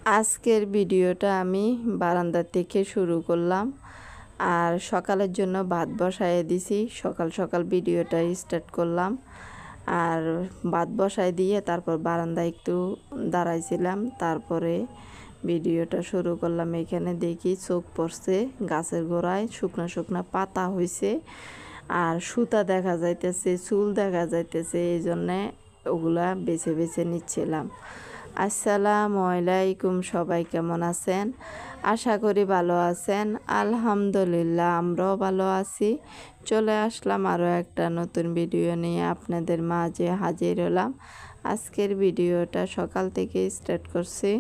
আজকের ভিডিওটা আমি বারান্দা থেকে শুরু করলাম। আর সকালের জন্য ভাত বসায় দিছি। সকাল সকাল ভিডিওটা স্টার্ট করলাম। আর ভাত বসায় দিয়ে তারপর বারান্দায় একটু দাঁড়াইছিলাম, তারপরে ভিডিওটা শুরু করলাম। এখানে দেখি চোখ পড়ছে গাছের গোড়ায় শুকনো শুকনো পাতা হয়েছে, আর সুতা দেখা যাইতেছে, চুল দেখা যাইতেছে। এই জন্যে ওগুলা বেছে বেছে নিচ্ছিলাম। আসসালামু আলাইকুম, সবাই কেমন আছেন? আশা করি ভালো আছেন। আলহামদুলিল্লাহ, আমরাও ভালো আছি। চলে আসলাম আরও একটা নতুন ভিডিও নিয়ে আপনাদের মাঝে হাজির হলাম। আজকের ভিডিওটা সকাল থেকে স্টার্ট করছি।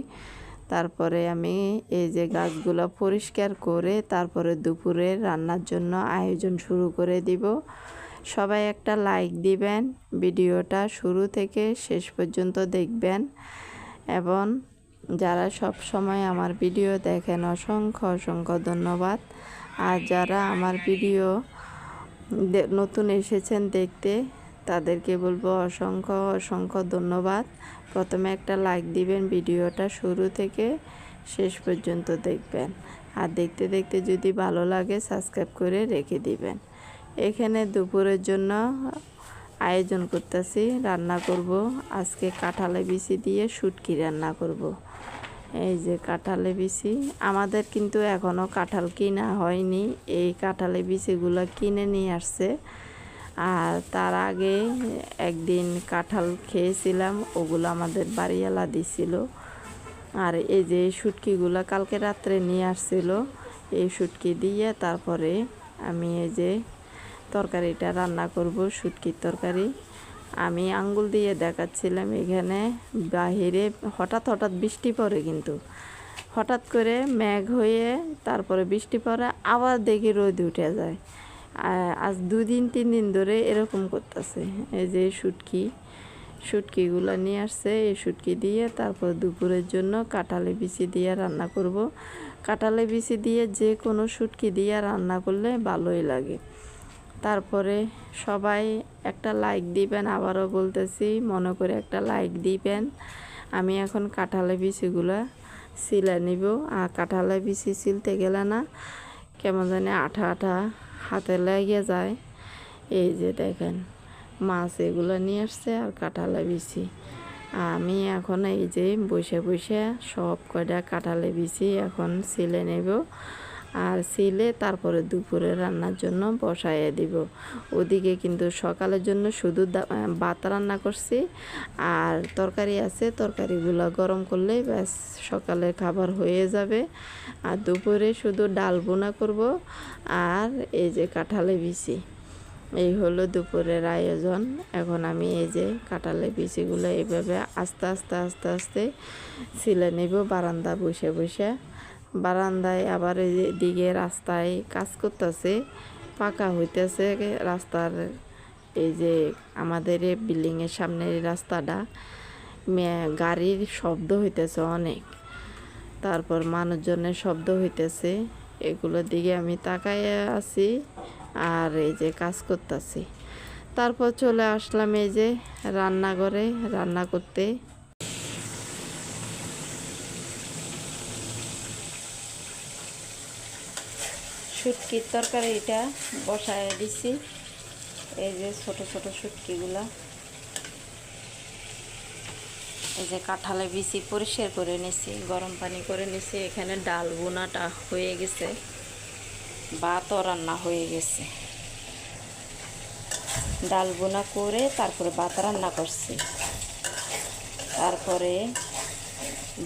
তারপরে আমি এই যে গাছগুলো পরিষ্কার করে তারপরে দুপুরে রান্নার জন্য আয়োজন শুরু করে দিব। সবাই একটা লাইক দিবেন, ভিডিওটা শুরু থেকে শেষ পর্যন্ত দেখবেন, এবং যারা সব সময় আমার ভিডিও দেখেন অসংখ্য অসংখ্য ধন্যবাদ। আর যারা আমার ভিডিও নতুন এসেছেন দেখতে, তাদেরকে বলবো অসংখ্য অসংখ্য ধন্যবাদ। প্রথমে একটা লাইক দিবেন, ভিডিওটা শুরু থেকে শেষ পর্যন্ত দেখবেন, আর দেখতে দেখতে যদি ভালো লাগে সাবস্ক্রাইব করে রেখে দিবেন। এখানে দুপুরের জন্য আয়োজন করতেছি, রান্না করব আজকে কাঁঠালে বিচি দিয়ে শুটকি রান্না করব। এই যে কাঁঠালে বিচি, আমাদের কিন্তু এখনও কাঁঠাল কিনা হয়নি। এই কাঁঠালে বিচিগুলো কিনে নিয়ে আসছে। আর তার আগে একদিন কাঁঠাল খেয়েছিলাম, ওগুলো আমাদের বাড়িওয়ালা দিছিল। আর এই যে শুটকিগুলো কালকে রাত্রে নিয়ে আসছিল, এই শুটকি দিয়ে তারপরে আমি এই যে তরকারিটা রান্না করব, শুটকির তরকারি। আমি আঙ্গুল দিয়ে দেখাচ্ছিলাম। এখানে বাহিরে হঠাৎ হঠাৎ বৃষ্টি পড়ে, কিন্তু হঠাৎ করে মেঘ হয়ে তারপরে বৃষ্টি পড়ে, আবার দেখি রোদ উঠে যায়। আজ 2-3 দিন ধরে এরকম করতেছে। এই যে শুটকিগুলো নিয়ে আসছে, এই শুটকি দিয়ে তারপর দুপুরের জন্য কাঁঠালে বিচি দিয়ে রান্না করব। কাঁঠালে বিচি দিয়ে যে কোনো শুটকি দিয়ে রান্না করলে ভালোই লাগে। তারপরে সবাই একটা লাইক দিবেন, আবারও বলতেছি মনে করে একটা লাইক দিবেন। আমি এখন কাঁঠালে বিচিগুলো সিলে নিব। আর কাঁঠালে বিচি সিলতে গেলে না কেমন জানি আঠা আঠা হাতে লেগে যায়। এই যে দেখেন মাছ এগুলো নিয়ে আসছে আর কাঁঠালে বিচি। আমি এখন এই যে বসে বসে সব কয়টা কাঁঠালে বিচি এখন সিলে নেব। আর সিলে তারপরে দুপুরে রান্নার জন্য বসাইয়ে দিব। ওদিকে কিন্তু সকালের জন্য শুধু ভাত রান্না করছি, আর তরকারি আছে, তরকারিগুলো গরম করলেই ব্যাস সকালের খাবার হয়ে যাবে। আর দুপুরে শুধু ডাল বোনা করব। আর এই যে কাঁঠালে বিচি, এই হলো দুপুরের আয়োজন। এখন আমি এই যে কাঁঠালে বিচিগুলো এইভাবে আস্তে আস্তে আস্তে আস্তে ছিলে নেব বারান্দা বসে বসে। বারান্দায় আবার এদিকে রাস্তায় কাজ করতেছে, পাকা হইতেছে রাস্তার। এই যে আমাদের বিল্ডিংয়ের সামনের রাস্তাটা, গাড়ির শব্দ হইতেছে অনেক, তারপর মানুষজনের শব্দ হইতেছে। এগুলোর দিকে আমি তাকাইয়া আছি আর এই যে কাজ করতেছি। তারপর চলে আসলাম এই যে রান্নাঘরে রান্না করতে। শুটকির তরকারিটা বসায় দিছি। এই যে ছোট ছোট শুটকিগুলা, এই যে কাঁঠালে বিচি পরিষ্কার করে নিছি, গরম পানি করে নিছি। এখানে ডাল বোনাটা হয়ে গেছে, ভাতও রান্না হয়ে গেছে। ডাল বোনা করে তারপরে ভাত রান্না করছি। তারপরে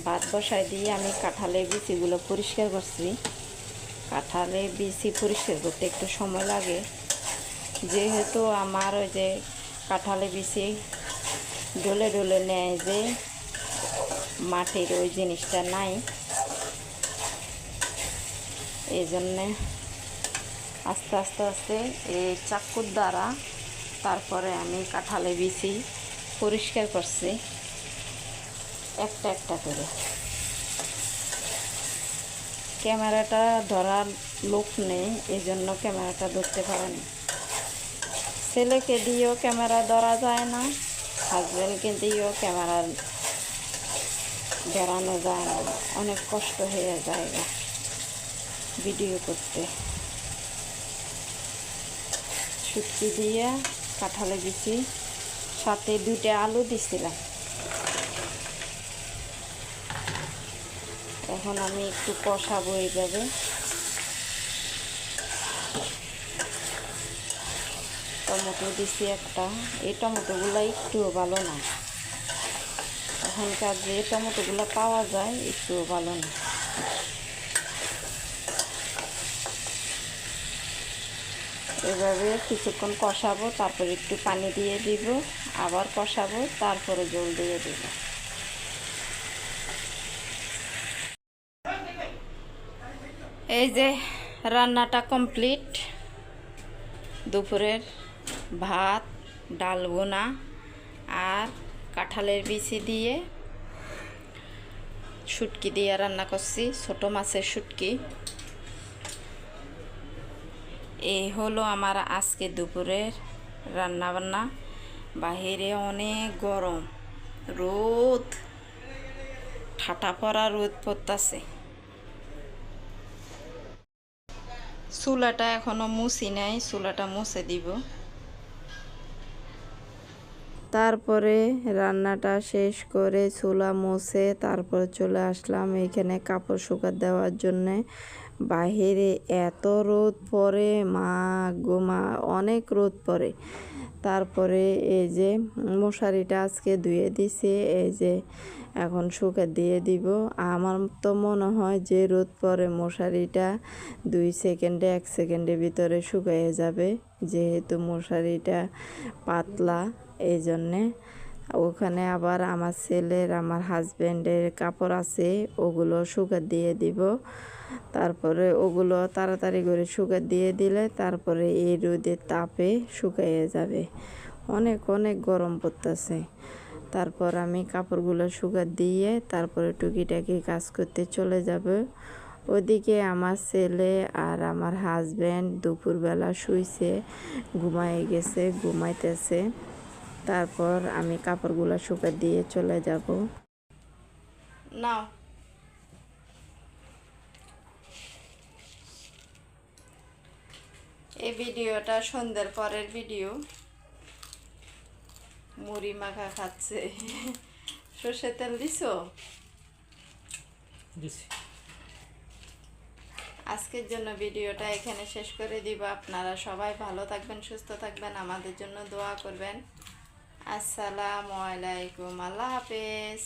ভাত বসায় দিয়ে আমি কাঁঠালে বিচিগুলো পরিষ্কার করছি। কাঁঠালে বিচি পরিষ্কার করতে একটু সময় লাগে, যেহেতু আমার ওই যে কাঁঠালে বিচি ডলে ডলে নেয়, যে মাটির ওই জিনিসটা নাই, এই জন্যে আস্তে আস্তে আস্তে এই চাকুর দ্বারা তারপরে আমি কাঁঠালে বিচি পরিষ্কার করছি একটা একটা করে। ক্যামেরাটা ধরার লোক নেই, এই জন্য ক্যামেরাটা ধরতে পারেনি। ছেলেকে দিয়েও ক্যামেরা ধরা যায় না, হাজব্যান্ডকে দিয়েও ক্যামেরা বেড়ানো যায় না, অনেক কষ্ট হয়ে যায় ভিডিও করতে। শুটকি দিয়ে কাঁঠালে দিছি, সাথে 2টা আলু দিছিলাম। এখন আমি একটু কষাবো এইভাবে। টমেটো দিছি একটা, এই টমেটোগুলো একটুও ভালো না, এখনকার যে টমেটোগুলো পাওয়া যায় একটুও ভালো না। এভাবে কিছুক্ষণ কষাবো, তারপর একটু পানি দিয়ে দিব, আবার কষাবো, তারপরে জল দিয়ে দিব। এই যে রান্নাটা কমপ্লিট। দুপুরের ভাত, ডাল বোনা আর কাঁঠালের বিচি দিয়ে শুটকি দিয়ে রান্না করছি, ছোট মাছের শুটকি। এই হলো আমার আজকে দুপুরের রান্না বান্না। বাহিরে অনেক গরম, রোদ, ঠাটা পড়া রোদ পড়তাছে। চুলাটা এখনো মুছি নাই, চুলাটা মুছে দিব। তারপরে রান্নাটা শেষ করে চুলা মুছে তারপর চলে আসলাম এখানে কাপড় শুকা দেওয়ার জন্যে। বাহিরে এত রোদ পড়ে, মা গো মা, অনেক রোদ পড়ে। তারপরে এই যে মশারিটা আজকে ধুয়ে দিছে, এই যে এখন শুকা দিয়ে দিব। আমার তো মনে হয় যে রোদ পরে মশারিটা 2 সেকেন্ডে 1 সেকেন্ডের ভিতরে শুকিয়ে যাবে, যেহেতু মশারিটা পাতলা। এই জন্যে ওখানে আবার আমার ছেলের, আমার হাজব্যান্ডের কাপড় আছে, ওগুলো শুকা দিয়ে দিব। তারপরে ওগুলো তাড়াতাড়ি করে শুকা দিয়ে দিলে তারপরে এই রোদের তাপে শুকিয়ে যাবে। অনেক অনেক গরম পড়তেছে। তারপর আমি কাপড়গুলো শুকা দিয়ে তারপরে টুকিটাকি কাজ করতে চলে যাব। ওদিকে আমার ছেলে আর আমার হাজব্যান্ড দুপুরবেলা শুইছে, ঘুমায় গেছে, ঘুমাইতেছে। তারপর আমি কাপড়গুলো শুকা দিয়ে চলে যাব। নাও, এই ভিডিওটা সন্ধ্যার পরের ভিডিও। মুড়ি মাখা খাচ্ছে। সর্ষের তেল দিছো? আজকের জন্য ভিডিওটা এখানে শেষ করে দিব। আপনারা সবাই ভালো থাকবেন, সুস্থ থাকবেন, আমাদের জন্য দোয়া করবেন। আসসালামু আলাইকুম, আল্লাহ হাফেজ।